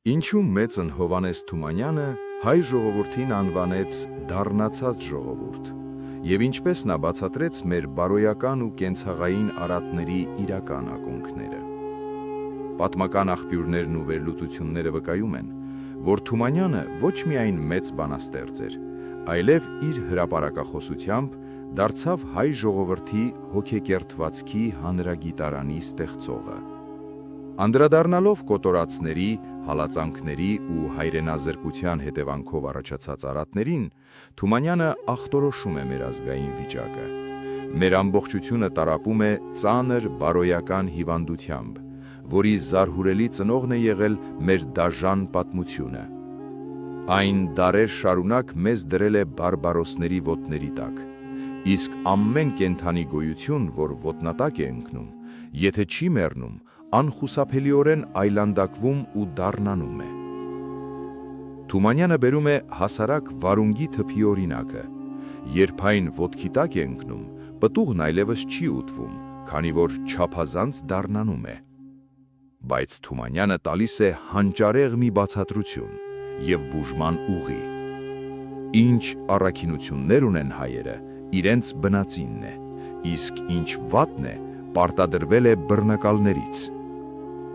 Ինչու մեծն Հովհաննես Թումանյանը հայ ժողովրդին անվանեց «դառնացած ժողովուրդ» և ինչպես նա բացատրեց մեր բարոյական ու կենցաղային արատների իրական ակունքները։ Պատմական աղբյուրներն ու վերլուծությունները վկայում են, որ Թումանյանը ոչ միայն մեծ բանաստեղծ էր, այլև իր հրապարակախոսությամբ դարձավ հայ ժողովրդի հոգեկերթվածքի հանրագիտարանի ստեղծողը։ Անդրադառնալով կոտորածների, հալածանքների ու հայրենազրկության հետևանքով առաջացած արատներին, Թումանյանը ախտորոշում է մեր ազգային վիճակը։ Մեր ամբողջությունը տառապում է ծանր բարոյական հիվանդությամբ, որի զարհուրելի ծնողն է եղել մեր դաժան պատմությունը։ Այն դարեր շարունակ մեզ դրել է բարբարոսների ոտների տակ, իսկ ամեն կենդանի գոյություն, որ ոտնատակ է ընկնում, եթե չի մեռնում, անխուսափելիորեն այլանդակվում ու դառնանում է։ Թումանյանը բերում է հասարակ վարունգի թփի օրինակը. երբ այն ոտքի տակ է ընկնում, պտուղն այլևս չի ուտվում, քանի որ չափազանց դառնանում է։ Բայց Թումանյանը տալիս է հանճարեղ մի բացատրություն և բուժման ուղի։ Ինչ առաքինություններ ունեն հայերը, իրենց բնածինն է, իսկ ինչ վատն է, պարտադրվել է բռնակալներից։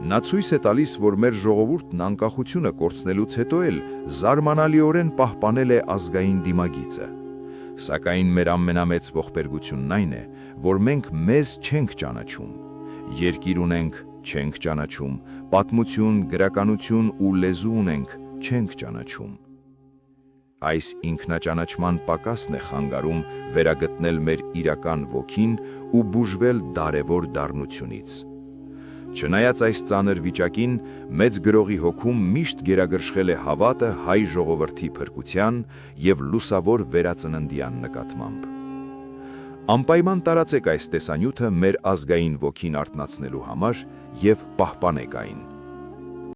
Նա ցույց է տալիս, որ մեր ժողովուրդն անկախությունը կորցնելուց հետո էլ զարմանալիորեն պահպանել է ազգային դիմագիծը։ Սակայն մեր ամենամեծ ողբերգությունն այն է, որ մենք մեզ չենք ճանաչում, երկիր ունենք, չենք ճանաչում, պատմություն, գրականություն ու լեզու ունենք, չենք ճանաչում։ Այս ինքնաճանաչման պակասն է խանգարում վերագտնել մեր իրական ոգին ու բուժվել դարևոր դառնությունից։ Չնայած այս ծանր վիճակին, մեծ գրողի հոգում միշտ գերագրշել է հավատը հայ ժողովրդի փրկության և լուսավոր վերածննդյան նկատմամբ։ Անպայման տարածեք այս տեսանյութը մեր ազգային ոգին արթնացնելու համար և պահպանեք այն։